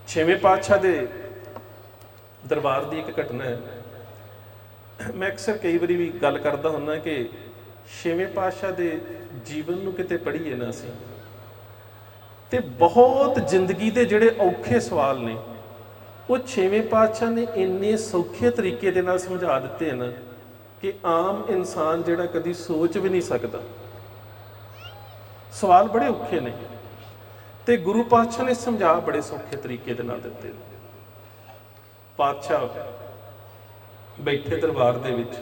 ਛੇਵੇਂ ਪਾਤਸ਼ਾਹ ਦੇ ਦਰਬਾਰ ਦੀ ਇੱਕ ਘਟਨਾ ਹੈ। ਮੈਂ ਅਕਸਰ ਕਈ ਵਾਰੀ ਵੀ ਗੱਲ ਕਰਦਾ ਹੁੰਦਾ ਕਿ ਛੇਵੇਂ ਪਾਤਸ਼ਾਹ ਦੇ ਜੀਵਨ ਨੂੰ ਕਿਤੇ ਪੜ੍ਹੀਏ ਨਾ ਅਸੀਂ, ਤੇ ਬਹੁਤ ਜ਼ਿੰਦਗੀ ਦੇ ਜਿਹੜੇ ਔਖੇ ਸਵਾਲ ਨੇ ਉਹ ਛੇਵੇਂ ਪਾਤਸ਼ਾਹ ਨੇ ਇੰਨੇ ਸੌਖੇ ਤਰੀਕੇ ਦੇ ਨਾਲ ਸਮਝਾ ਦਿੱਤੇ ਹਨ ਕਿ ਆਮ ਇਨਸਾਨ ਜਿਹੜਾ ਕਦੀ ਸੋਚ ਵੀ ਨਹੀਂ ਸਕਦਾ। ਸਵਾਲ ਬੜੇ ਔਖੇ ਨੇ ਤੇ ਗੁਰੂ ਪਾਤਸ਼ਾਹ ਨੇ ਸਮਝਾ ਬੜੇ ਸੌਖੇ ਤਰੀਕੇ ਦੇ ਨਾਲ ਦਿੱਤੇ। ਪਾਤਸ਼ਾਹ ਬੈਠੇ ਦਰਬਾਰ ਦੇ ਵਿੱਚ,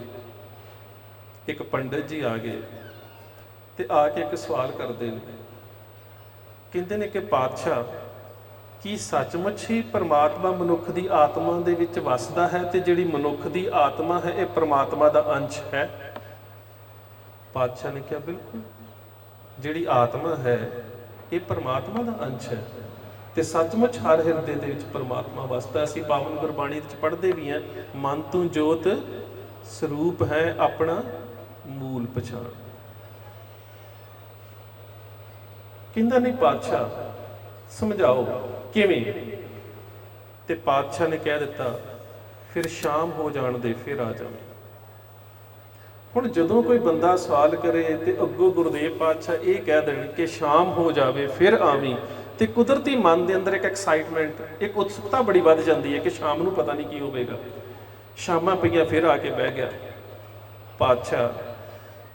ਇੱਕ ਪੰਡਿਤ ਜੀ ਆ ਗਏ ਤੇ ਆ ਕੇ ਇੱਕ ਸਵਾਲ ਕਰਦੇ ਨੇ। ਕਹਿੰਦੇ ਨੇ ਕਿ ਪਾਤਸ਼ਾਹ, ਕੀ ਸੱਚਮੁੱਚ ਹੀ ਪਰਮਾਤਮਾ ਮਨੁੱਖ ਦੀ ਆਤਮਾ ਦੇ ਵਿੱਚ ਵਸਦਾ ਹੈ ਤੇ ਜਿਹੜੀ ਮਨੁੱਖ ਦੀ ਆਤਮਾ ਹੈ ਇਹ ਪਰਮਾਤਮਾ ਦਾ ਅੰਸ਼ ਹੈ? ਪਾਤਸ਼ਾਹ ਨੇ ਕਿਹਾ ਬਿਲਕੁਲ, ਜਿਹੜੀ ਆਤਮਾ ਹੈ ਇਹ ਪਰਮਾਤਮਾ ਦਾ ਅੰਸ਼ ਹੈ ਤੇ ਸੱਚਮੁੱਚ ਹਰ ਹਿਰਦੇ ਦੇ ਵਿੱਚ ਪਰਮਾਤਮਾ ਵਸਦਾ। ਅਸੀਂ ਪਾਵਨ ਗੁਰਬਾਣੀ ਵਿੱਚ ਪੜ੍ਹਦੇ ਵੀ ਹਾਂ, ਮਨ ਤੂੰ ਜੋਤ ਸਰੂਪ ਹੈ ਆਪਣਾ ਮੂਲ ਪਛਾਣ। ਕਹਿੰਦਾ ਨਹੀਂ ਪਾਤਸ਼ਾਹ ਸਮਝਾਓ ਕਿਵੇਂ? ਤੇ ਪਾਤਸ਼ਾਹ ਨੇ ਕਹਿ ਦਿੱਤਾ, ਫਿਰ ਸ਼ਾਮ ਹੋ ਜਾਣ ਦੇ, ਫਿਰ ਆ ਜਾਵੇਂ। ਹੁਣ ਜਦੋਂ ਕੋਈ ਬੰਦਾ ਸਵਾਲ ਕਰੇ ਤੇ ਅੱਗੋਂ ਗੁਰਦੇਵ ਪਾਤਸ਼ਾਹ ਇਹ ਕਹਿ ਦੇਣ ਕਿ ਸ਼ਾਮ ਹੋ ਜਾਵੇ ਫਿਰ ਆਵੀਂ, ਤੇ ਕੁਦਰਤੀ ਮਨ ਦੇ ਅੰਦਰ ਇੱਕ ਐਕਸਾਈਟਮੈਂਟ, ਇੱਕ ਉਤਸੁਕਤਾ ਬੜੀ ਵੱਧ ਜਾਂਦੀ ਹੈ ਕਿ ਸ਼ਾਮ ਨੂੰ ਪਤਾ ਨਹੀਂ ਕੀ ਹੋਵੇਗਾ। ਸ਼ਾਮਾਂ ਪਈਆਂ, ਫਿਰ ਆ ਕੇ ਬਹਿ ਗਿਆ। ਪਾਤਸ਼ਾਹ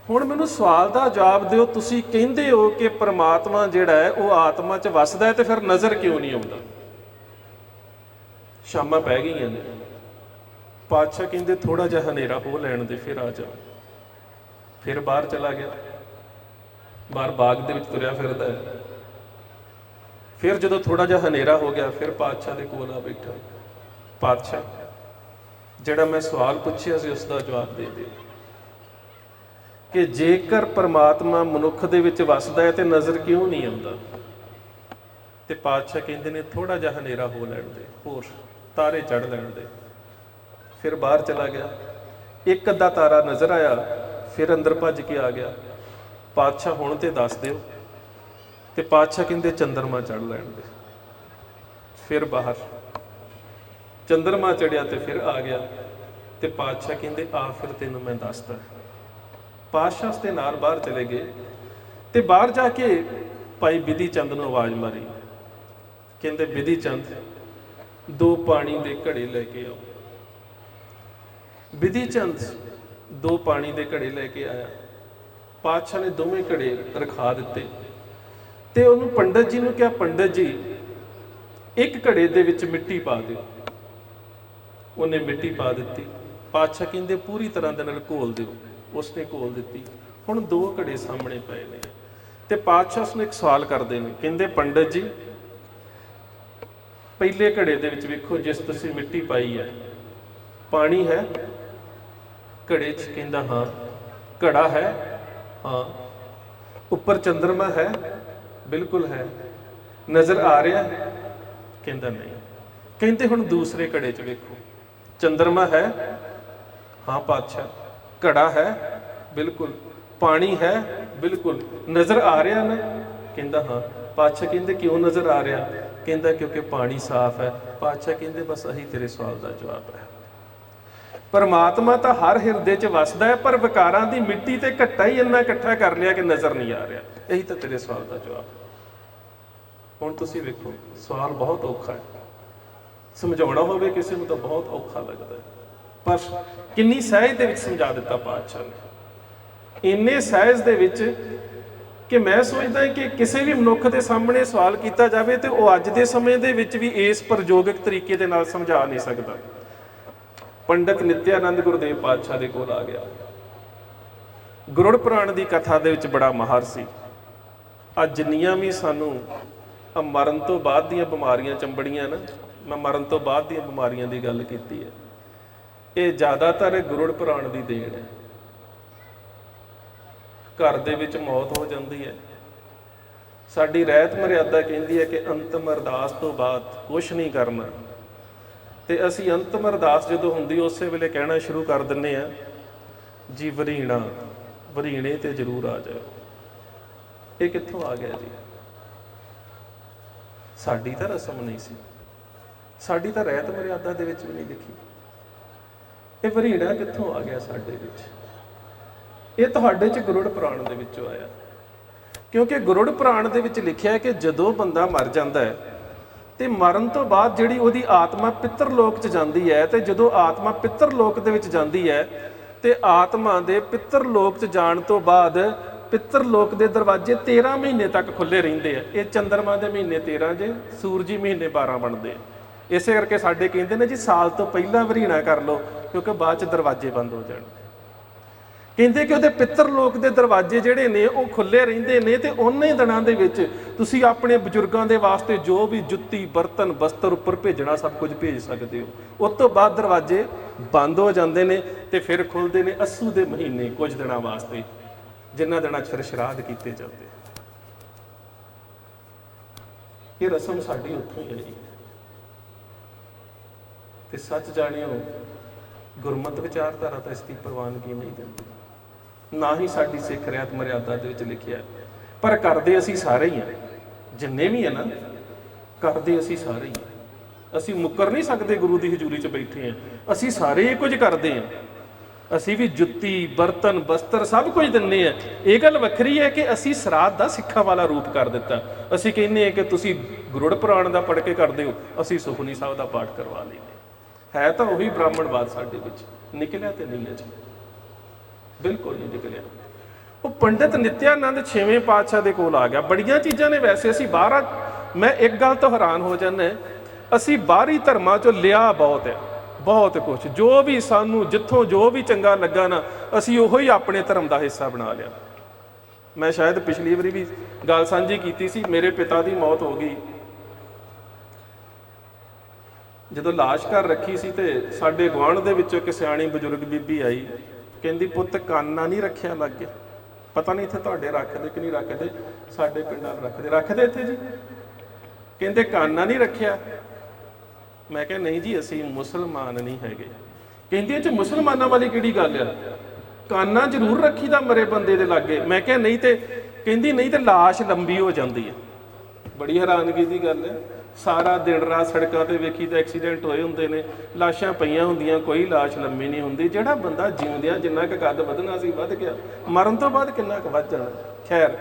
ਹੁਣ ਮੈਨੂੰ ਸਵਾਲ ਦਾ ਜਵਾਬ ਦਿਓ, ਤੁਸੀਂ ਕਹਿੰਦੇ ਹੋ ਕਿ ਪਰਮਾਤਮਾ ਜਿਹੜਾ ਹੈ ਉਹ ਆਤਮਾ 'ਚ ਵਸਦਾ ਹੈ, ਤੇ ਫਿਰ ਨਜ਼ਰ ਕਿਉਂ ਨਹੀਂ ਆਉਂਦਾ? ਸ਼ਾਮਾਂ ਪੈ ਗਈਆਂ ਨੇ। ਪਾਤਸ਼ਾਹ ਕਹਿੰਦੇ ਥੋੜਾ ਜਿਹਾ ਹਨੇਰਾ ਹੋ ਲੈਣ ਦੇ, ਫਿਰ ਆ ਜਾ। ਫਿਰ ਬਾਹਰ ਚਲਾ ਗਿਆ, ਬਾਹਰ ਬਾਗ ਦੇ ਵਿੱਚ ਤੁਰਿਆ ਫਿਰਦਾ ਹੈ। ਫਿਰ ਜਦੋਂ ਥੋੜਾ ਜਿਹਾ ਹਨੇਰਾ ਹੋ ਗਿਆ, ਫਿਰ ਪਾਤਸ਼ਾਹ ਦੇ ਕੋਲ ਆ ਬੈਠਾ। ਪਾਤਸ਼ਾਹ, ਜਿਹੜਾ ਮੈਂ ਸਵਾਲ ਪੁੱਛਿਆ ਸੀ ਉਸ ਦਾ ਜਵਾਬ ਦੇ ਦਿਓ ਕਿ ਜੇਕਰ ਪਰਮਾਤਮਾ ਮਨੁੱਖ ਦੇ ਵਿੱਚ ਵਸਦਾ ਹੈ ਤੇ ਨਜ਼ਰ ਕਿਉਂ ਨਹੀਂ ਆਉਂਦਾ? ਤੇ ਪਾਤਸ਼ਾਹ ਕਹਿੰਦੇ ਨੇ ਥੋੜਾ ਜਿਹਾ ਹਨੇਰਾ ਹੋ ਲੈਣ ਦੇ, ਹੋਰ ਤਾਰੇ ਚੜ੍ਹ ਲੈਣ ਦੇ। ਫਿਰ ਬਾਹਰ ਚਲਾ ਗਿਆ, ਇੱਕ ਅੱਧਾ ਤਾਰਾ ਨਜ਼ਰ ਆਇਆ, ਫਿਰ ਅੰਦਰ ਭੱਜ ਕੇ ਆ ਗਿਆ। ਪਾਤਸ਼ਾਹ ਹੁਣ ਤੇ ਦੱਸ ਦਿਓ। ਤੇ ਪਾਤਸ਼ਾਹ ਕਹਿੰਦੇ ਚੰਦਰਮਾ ਚੜ੍ਹ ਲੈਣ ਦੇ। ਫਿਰ ਬਾਹਰ ਚੰਦਰਮਾ ਚੜ੍ਹਿਆ ਤੇ ਫਿਰ ਆ ਗਿਆ। ਤੇ ਪਾਤਸ਼ਾਹ ਕਹਿੰਦੇ ਆ ਫਿਰ ਤੈਨੂੰ ਮੈਂ ਦੱਸਦਾ। ਪਾਤਸ਼ਾਹ ਉਸ ਦੇ ਨਾਲ ਬਾਹਰ ਚਲੇ ਗਏ ਤੇ ਬਾਹਰ ਜਾ ਕੇ ਭਾਈ ਬਿਧੀ ਚੰਦ ਨੂੰ ਆਵਾਜ਼ ਮਾਰੀ। ਕਹਿੰਦੇ ਬਿਧੀ ਚੰਦ, 2 ਪਾਣੀ ਦੇ ਘੜੇ ਲੈ ਕੇ ਆਓ। ਬਿਧੀ ਚੰਦ 2 ਪਾਣੀ ਦੇ ਘੜੇ ਲੈ ਕੇ ਆਇਆ। ਪਾਤਸ਼ਾਹ ਨੇ ਦੋਵੇਂ ਘੜੇ ਰਖਾ ਦਿੱਤੇ ਤੇ ਉਹਨੂੰ ਪੰਡਤ ਜੀ ਨੂੰ ਕਿਹਾ, ਪੰਡਤ ਜੀ ਇੱਕ ਘੜੇ ਦੇ ਵਿੱਚ ਮਿੱਟੀ ਪਾ ਦਿਓ। ਉਹਨੇ ਮਿੱਟੀ ਪਾ ਦਿੱਤੀ। ਪਾਤਸ਼ਾਹ ਕਹਿੰਦੇ ਪੂਰੀ ਤਰ੍ਹਾਂ ਦੇ ਨਾਲ ਘੋਲ ਦਿਓ। ਉਸਨੇ ਘੋਲ ਦਿੱਤੀ। ਹੁਣ 2 ਘੜੇ ਸਾਹਮਣੇ ਪਏ ਨੇ ਤੇ ਪਾਤਸ਼ਾਹ ਉਸਨੂੰ ਇੱਕ ਸਵਾਲ ਕਰਦੇ ਨੇ। ਕਹਿੰਦੇ ਪੰਡਤ ਜੀ, ਪਹਿਲੇ ਘੜੇ ਦੇ ਵਿੱਚ ਵੇਖੋ ਜਿਸ ਤੁਸੀਂ ਮਿੱਟੀ ਪਾਈ ਹੈ, ਪਾਣੀ ਹੈ ਘੜੇ 'ਚ? ਕਹਿੰਦਾ ਹਾਂ। ਘੜਾ ਹੈ? ਹਾਂ। ਉੱਪਰ ਚੰਦਰਮਾ ਹੈ? ਬਿਲਕੁਲ ਹੈ। ਨਜ਼ਰ ਆ ਰਿਹਾ? ਕਹਿੰਦਾ ਨਹੀਂ। ਕਹਿੰਦੇ ਹੁਣ ਦੂਸਰੇ ਘੜੇ 'ਚ ਵੇਖੋ, ਚੰਦਰਮਾ ਹੈ? ਹਾਂ ਪਾਤਸ਼ਾਹ। ਘੜਾ ਹੈ? ਬਿਲਕੁਲ। ਪਾਣੀ ਹੈ? ਬਿਲਕੁਲ। ਨਜ਼ਰ ਆ ਰਿਹਾ ਨਾ? ਕਹਿੰਦਾ ਹਾਂ। ਪਾਤਸ਼ਾਹ ਕਹਿੰਦੇ ਕਿਉਂ ਨਜ਼ਰ ਆ ਰਿਹਾ? ਕਹਿੰਦਾ ਕਿਉਂਕਿ ਪਾਣੀ ਸਾਫ਼ ਹੈ। ਪਾਤਸ਼ਾਹ ਕਹਿੰਦੇ ਬਸ ਇਹੀ ਤੇਰੇ ਸਵਾਲ ਦਾ ਜਵਾਬ ਹੈ। ਪਰਮਾਤਮਾ ਤਾਂ ਹਰ ਹਿਰਦੇ 'ਚ ਵਸਦਾ ਹੈ, ਪਰ ਵਿਕਾਰਾਂ ਦੀ ਮਿੱਟੀ ਤੇ ਘੱਟਾ ਹੀ ਇੰਨਾ ਇਕੱਠਾ ਕਰ ਲਿਆ ਕਿ ਨਜ਼ਰ ਨਹੀਂ ਆ ਰਿਹਾ। ਇਹੀ ਤਾਂ ਤੇਰੇ ਸਵਾਲ ਦਾ ਜਵਾਬ ਹੈ। ਹੁਣ ਤੁਸੀਂ ਵੇਖੋ, ਸਵਾਲ ਬਹੁਤ ਔਖਾ ਹੈ, ਸਮਝਾਉਣਾ ਹੋਵੇ ਕਿਸੇ ਨੂੰ ਤਾਂ ਬਹੁਤ ਔਖਾ ਲੱਗਦਾ ਹੈ, ਪਰ ਕਿੰਨੀ ਸਹਿਜ ਦੇ ਵਿੱਚ ਸਮਝਾ ਦਿੱਤਾ ਪਾਤਸ਼ਾਹ ਨੇ। ਇੰਨੇ ਸਹਿਜ ਦੇ ਵਿੱਚ ਕਿ ਮੈਂ ਸੋਚਦਾ ਕਿ ਕਿਸੇ ਵੀ ਮਨੁੱਖ ਦੇ ਸਾਹਮਣੇ ਸਵਾਲ ਕੀਤਾ ਜਾਵੇ ਤੇ ਉਹ ਅੱਜ ਦੇ ਸਮੇਂ ਦੇ ਵਿੱਚ ਵੀ ਇਸ ਪ੍ਰਯੋਗਿਕ ਤਰੀਕੇ ਦੇ ਨਾਲ ਸਮਝਾ ਨਹੀਂ ਸਕਦਾ। ਪੰਡਿਤ ਨਿਤਿਆਨੰਦ ਗੁਰਦੇਵ ਪਾਤਸ਼ਾਹ ਦੇ ਕੋਲ ਆ ਗਿਆ। ਗਰੁੜ ਪੁਰਾਣ ਦੀ ਕਥਾ ਦੇ ਵਿੱਚ ਬੜਾ ਮਾਹਰ ਸੀ। ਅੱਜ ਜਿੰਨੀਆਂ ਵੀ ਸਾਨੂੰ ਮਰਨ ਤੋਂ ਬਾਅਦ ਦੀਆਂ ਬਿਮਾਰੀਆਂ ਚੰਬੜੀਆਂ ਨਾ, ਮੈਂ ਮਰਨ ਤੋਂ ਬਾਅਦ ਦੀਆਂ ਬਿਮਾਰੀਆਂ ਦੀ ਗੱਲ ਕੀਤੀ ਹੈ, ਇਹ ਜ਼ਿਆਦਾਤਰ ਗਰੁੜ ਪੁਰਾਣ ਦੀ ਦੇਣ ਹੈ। ਘਰ ਦੇ ਵਿੱਚ ਮੌਤ ਹੋ ਜਾਂਦੀ ਹੈ, ਸਾਡੀ ਰਹਿਤ ਮਰਿਆਦਾ ਕਹਿੰਦੀ ਹੈ ਕਿ ਅੰਤਮ ਅਰਦਾਸ ਤੋਂ ਬਾਅਦ ਕੁਛ ਨਹੀਂ ਕਰਨਾ, ਤੇ ਅਸੀਂ ਅੰਤਮ ਅਰਦਾਸ ਜਦੋਂ ਹੁੰਦੀ ਉਸੇ ਵੇਲੇ ਕਹਿਣਾ ਸ਼ੁਰੂ ਕਰ ਦਿੰਦੇ ਹਾਂ, ਜੀ ਵਰੀਣਾ ਵਰੀਣੇ ਤੇ ਜ਼ਰੂਰ ਆ ਜਾਓ। ਇਹ ਕਿੱਥੋਂ ਆ ਗਿਆ ਜੀ? ਸਾਡੀ ਤਾਂ ਰਸਮ ਨਹੀਂ ਸੀ। ਸਾਡੀ ਤਾਂ ਰਹਿਤ ਮਰਿਆਦਾ ਦੇ ਵਿੱਚ ਵੀ ਨਹੀਂ ਲਿਖੀ। ਇਹ ਵਰੀੜਾ ਕਿੱਥੋਂ ਆ ਗਿਆ ਸਾਡੇ ਵਿੱਚ? ਇਹ ਤੁਹਾਡੇ 'ਚ ਗਰੁੜ ਪੁਰਾਣ ਦੇ ਵਿੱਚੋਂ ਆਇਆ। ਕਿਉਂਕਿ ਗਰੁੜ ਪੁਰਾਣ ਦੇ ਵਿੱਚ ਲਿਖਿਆ ਹੈ ਕਿ ਜਦੋਂ ਬੰਦਾ ਮਰ ਜਾਂਦਾ ਹੈ ਤੇ ਮਰਨ ਤੋਂ ਬਾਅਦ ਜਿਹੜੀ ਉਹਦੀ ਆਤਮਾ ਪਿੱਤਰ ਲੋਕ 'ਚ ਜਾਂਦੀ ਹੈ, ਤੇ ਜਦੋਂ ਆਤਮਾ ਪਿੱਤਰ ਲੋਕ ਦੇ ਵਿੱਚ ਜਾਂਦੀ ਹੈ ਤੇ ਆਤਮਾ ਦੇ ਪਿੱਤਰ ਲੋਕ 'ਚ ਜਾਣ ਤੋਂ ਬਾਅਦ ਪਿੱਤਰ ਲੋਕ ਦੇ ਦਰਵਾਜ਼ੇ 13 ਮਹੀਨੇ ਤੱਕ ਖੁੱਲੇ ਰਹਿੰਦੇ ਆ। ਇਹ ਚੰਦਰਮਾ ਦੇ ਮਹੀਨੇ 13 ਜੇ ਸੂਰਜੀ ਮਹੀਨੇ 12 ਬਣਦੇ ਆ। ਇਸੇ ਕਰਕੇ ਸਾਡੇ ਕਹਿੰਦੇ ਨੇ ਜੀ ਸਾਲ ਤੋਂ ਪਹਿਲਾਂ ਵਰੀਣਾ ਕਰ ਲਓ, ਕਿਉਂਕਿ ਬਾਅਦ 'ਚ ਦਰਵਾਜ਼ੇ ਬੰਦ ਹੋ ਜਾਣ। ਕਹਿੰਦੇ ਕਿ ਉਹਦੇ ਪਿੱਤਰ ਲੋਕ ਦੇ ਦਰਵਾਜ਼ੇ ਜਿਹੜੇ ਨੇ ਉਹ ਖੁੱਲੇ ਰਹਿੰਦੇ ਨੇ, ਤੇ ਉਹਨੇ ਦਿਨਾਂ ਦੇ ਵਿੱਚ ਤੁਸੀਂ ਆਪਣੇ ਬਜ਼ੁਰਗਾਂ ਦੇ ਵਾਸਤੇ ਜੋ ਵੀ ਜੁੱਤੀ, ਬਰਤਨ, ਬਸਤਰ ਉੱਪਰ ਭੇਜਣਾ ਸਭ ਕੁਝ ਭੇਜ ਸਕਦੇ ਹੋ। ਉਸ ਤੋਂ ਬਾਅਦ ਦਰਵਾਜ਼ੇ ਬੰਦ ਹੋ ਜਾਂਦੇ ਨੇ ਤੇ ਫਿਰ ਖੁੱਲਦੇ ਨੇ ਅੱਸੂ ਦੇ ਮਹੀਨੇ ਕੁਝ ਦਿਨਾਂ ਵਾਸਤੇ, ਜਿਨ੍ਹਾਂ ਦਿਨਾਂ 'ਚ ਫਿਰ ਸ਼ਰਾਧ ਕੀਤੇ ਜਾਂਦੇ। ਇਹ ਰਸਮ ਸਾਡੀ ਉੱਥੋਂ ਹੀ ਆਈ ਤੇ ਸੱਚ ਜਾਣਿਓ ਗੁਰਮਤ ਵਿਚਾਰਧਾਰਾ ਤਾਂ ਇਸ ਦੀ ਪ੍ਰਵਾਨਗੀ ਨਹੀਂ ਦਿੰਦੀ, ਨਾ ਹੀ ਸਾਡੀ ਸਿੱਖ ਰਹਿਤ ਮਰਿਆਦਾ ਦੇ ਵਿੱਚ ਲਿਖਿਆ। ਪਰ ਕਰਦੇ ਅਸੀਂ ਸਾਰੇ ਹੀ ਹਾਂ, ਜਿੰਨੇ ਵੀ ਆ ਨਾ, ਕਰਦੇ ਅਸੀਂ ਸਾਰੇ ਹੀ ਹਾਂ। ਅਸੀਂ ਮੁੱਕਰ ਨਹੀਂ ਸਕਦੇ, ਗੁਰੂ ਦੀ ਹਜ਼ੂਰੀ 'ਚ ਬੈਠੇ ਹਾਂ, ਅਸੀਂ ਸਾਰੇ ਇਹ ਕੁਝ ਕਰਦੇ ਹਾਂ। ਅਸੀਂ ਵੀ ਜੁੱਤੀ, ਬਰਤਨ, ਬਸਤਰ ਸਭ ਕੁਝ ਦਿੰਦੇ ਆ। ਇਹ ਗੱਲ ਵੱਖਰੀ ਹੈ ਕਿ ਅਸੀਂ ਸਰਾਧ ਦਾ ਸਿੱਖਾਂ ਵਾਲਾ ਰੂਪ ਕਰ ਦਿੱਤਾ। ਅਸੀਂ ਕਹਿੰਦੇ ਹਾਂ ਕਿ ਤੁਸੀਂ ਗਰੁੜ ਪੁਰਾਣ ਦਾ ਪੜ੍ਹ ਕੇ ਕਰਦੇ ਹੋ, ਅਸੀਂ ਸੁਖਮਨੀ ਸਾਹਿਬ ਦਾ ਪਾਠ ਕਰਵਾ ਲੈਂਦੇ। ਹੈ ਤਾਂ ਉਹੀ ਬ੍ਰਾਹਮਣਵਾਦ ਸਾਡੇ ਵਿੱਚ, ਨਿਕਲਿਆ ਤੇ ਨਹੀਂ ਅਜੇ, ਬਿਲਕੁਲ ਨਹੀਂ ਨਿਕਲਿਆ। ਉਹ ਪੰਡਿਤ ਨਿਤਿਆਨੰਦ 6ਵੇਂ ਪਾਤਸ਼ਾਹ ਦੇ ਕੋਲ ਆ ਗਿਆ। ਬੜੀਆਂ ਚੀਜ਼ਾਂ ਨੇ ਵੈਸੇ, ਅਸੀਂ ਬਾਹਰ, ਮੈਂ ਇੱਕ ਗੱਲ ਤੋਂ ਹੈਰਾਨ ਹੋ ਜਾਂਦਾ, ਅਸੀਂ ਬਾਹਰੀ ਧਰਮਾਂ 'ਚੋਂ ਲਿਆ ਬਹੁਤ ਹੈ, ਬਹੁਤ ਕੁਛ, ਜੋ ਵੀ ਸਾਨੂੰ ਜਿੱਥੋਂ ਜੋ ਵੀ ਚੰਗਾ ਲੱਗਾ ਨਾ, ਅਸੀਂ ਉਹੋ ਹੀ ਆਪਣੇ ਧਰਮ ਦਾ ਹਿੱਸਾ ਬਣਾ ਲਿਆ। ਮੈਂ ਸ਼ਾਇਦ ਪਿਛਲੀ ਵਾਰੀ ਵੀ ਗੱਲ ਸਾਂਝੀ ਕੀਤੀ ਸੀ, ਮੇਰੇ ਪਿਤਾ ਦੀ ਮੌਤ ਹੋ ਗਈ। ਜਦੋਂ ਲਾਸ਼ ਘਰ ਰੱਖੀ ਸੀ ਤੇ ਸਾਡੇ ਗੁਆਂਢ ਦੇ ਵਿੱਚੋਂ ਇੱਕ ਸਿਆਣੀ ਬਜ਼ੁਰਗ ਬੀਬੀ ਆਈ, ਕਹਿੰਦੀ ਪੁੱਤ ਕਾਨਾ ਨਹੀਂ ਰੱਖਿਆ ਲੱਗ ਗਿਆ। ਪਤਾ ਨਹੀਂ ਇੱਥੇ ਤੁਹਾਡੇ ਰੱਖਦੇ ਕਿ ਨਹੀਂ ਰੱਖਦੇ, ਸਾਡੇ ਪਿੰਡਾਂ ਰੱਖਦੇ ਇੱਥੇ ਜੀ। ਕਹਿੰਦੇ ਕਾਨਾ ਨਹੀਂ ਰੱਖਿਆ। ਮੈਂ ਕਿਹਾ ਨਹੀਂ ਜੀ ਅਸੀਂ ਮੁਸਲਮਾਨ ਨਹੀਂ ਹੈਗੇ। ਕਹਿੰਦੀ ਇਹ 'ਚ ਮੁਸਲਮਾਨਾਂ ਵਾਲੀ ਕਿਹੜੀ ਗੱਲ ਆ, ਕਾਨਾ ਜ਼ਰੂਰ ਰੱਖੀਦਾ ਮਰੇ ਬੰਦੇ ਦੇ ਲਾਗੇ। ਮੈਂ ਕਿਹਾ ਨਹੀਂ, ਤੇ ਕਹਿੰਦੀ ਨਹੀਂ ਤੇ ਲਾਸ਼ ਲੰਬੀ ਹੋ ਜਾਂਦੀ ਹੈ। ਬੜੀ ਹੈਰਾਨਗੀ ਦੀ ਗੱਲ ਹੈ। ਸਾਰਾ ਦਿਨ ਰਾਤ ਸੜਕਾਂ ਤੇ ਵੇਖੀ ਤਾਂ ਐਕਸੀਡੈਂਟ ਹੋਏ ਹੁੰਦੇ ਨੇ, ਲਾਸ਼ਾਂ ਪਈਆਂ ਹੁੰਦੀਆਂ, ਕੋਈ ਲਾਸ਼ ਲੰਮੀ ਨਹੀਂ ਹੁੰਦੀ। ਜਿਹੜਾ ਬੰਦਾ ਜਿਉਂਦਿਆਂ ਜਿੰਨਾ ਕੁ ਕੱਦ ਵਧਣਾ ਸੀ ਵੱਧ ਗਿਆ, ਮਰਨ ਤੋਂ ਬਾਅਦ ਕਿੰਨਾ ਕੁ ਵੱਧ ਜਾਣਾ। ਖੈਰ,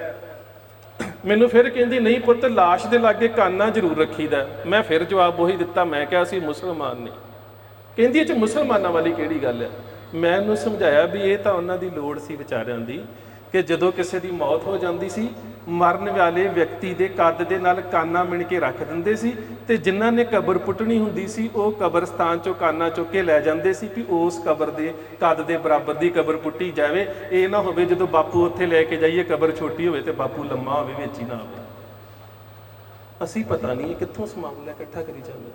ਮੈਨੂੰ ਫਿਰ ਕਹਿੰਦੀ ਨਹੀਂ ਪੁੱਤ ਲਾਸ਼ ਦੇ ਲਾਗੇ ਕਾਨਾ ਜ਼ਰੂਰ ਰੱਖੀਦਾ। ਮੈਂ ਫਿਰ ਜਵਾਬ ਉਹੀ ਦਿੱਤਾ, ਮੈਂ ਕਿਹਾ ਅਸੀਂ ਮੁਸਲਮਾਨ ਨਹੀਂ। ਕਹਿੰਦੀ ਇਹ 'ਚ ਮੁਸਲਮਾਨਾਂ ਵਾਲੀ ਕਿਹੜੀ ਗੱਲ ਹੈ। ਮੈਂ ਉਹਨੂੰ ਸਮਝਾਇਆ ਵੀ ਇਹ ਤਾਂ ਉਹਨਾਂ ਦੀ ਲੋੜ ਸੀ ਵਿਚਾਰਿਆਂ ਦੀ, ਕਿ ਜਦੋਂ ਕਿਸੇ ਦੀ ਮੌਤ ਹੋ ਜਾਂਦੀ ਸੀ, ਮਰਨ ਵਾਲੇ ਵਿਅਕਤੀ ਦੇ ਕੱਦ ਦੇ ਨਾਲ ਕਾਨਾ ਮਿਣ ਕੇ ਰੱਖ ਦਿੰਦੇ ਸੀ, ਤੇ ਜਿਨ੍ਹਾਂ ਨੇ ਕਬਰ ਪੁੱਟਣੀ ਹੁੰਦੀ ਸੀ ਉਹ ਕਬਰਸਤਾਨ 'ਚੋਂ ਕਾਨਾ ਚੁੱਕ ਕੇ ਲੈ ਜਾਂਦੇ ਸੀ ਵੀ ਉਸ ਕਬਰ ਦੇ ਕੱਦ ਦੇ ਬਰਾਬਰ ਦੀ ਕਬਰ ਪੁੱਟੀ ਜਾਵੇ। ਇਹ ਨਾ ਹੋਵੇ ਜਦੋਂ ਬਾਪੂ ਉੱਥੇ ਲੈ ਕੇ ਜਾਈਏ ਕਬਰ ਛੋਟੀ ਹੋਵੇ ਤੇ ਬਾਪੂ ਲੰਮਾ ਹੋਵੇ, ਵਿੱਚ ਹੀ ਨਾ ਆਵੇ। ਅਸੀਂ ਪਤਾ ਨਹੀਂ ਕਿੱਥੋਂ ਮਾਮਲਾ ਇਕੱਠਾ ਕਰੀ ਜਾਂਦੇ।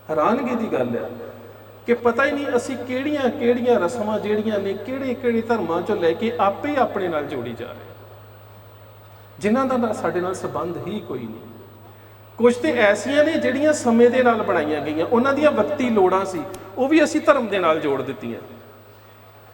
ਹੈਰਾਨਗੀ ਦੀ ਗੱਲ ਹੈ ਕਿ ਪਤਾ ਹੀ ਨਹੀਂ ਅਸੀਂ ਕਿਹੜੀਆਂ ਕਿਹੜੀਆਂ ਰਸਮਾਂ ਜਿਹੜੀਆਂ ਨੇ ਕਿਹੜੇ ਕਿਹੜੇ ਧਰਮਾਂ 'ਚੋਂ ਲੈ ਕੇ ਆਪੇ ਆਪਣੇ ਨਾਲ ਜੋੜੀ ਜਾ ਰਹੇ, ਜਿਨ੍ਹਾਂ ਦਾ ਸਾਡੇ ਨਾਲ ਸੰਬੰਧ ਹੀ ਕੋਈ ਨਹੀਂ। ਕੁਝ ਤੇ ਐਸੀਆਂ ਨੇ ਜਿਹੜੀਆਂ ਸਮੇਂ ਦੇ ਨਾਲ ਬਣਾਈਆਂ ਗਈਆਂ, ਉਹਨਾਂ ਦੀਆਂ ਵਕਤੀ ਲੋੜਾਂ ਸੀ, ਉਹ ਵੀ ਅਸੀਂ ਧਰਮ ਦੇ ਨਾਲ ਜੋੜ ਦਿੱਤੀਆਂ।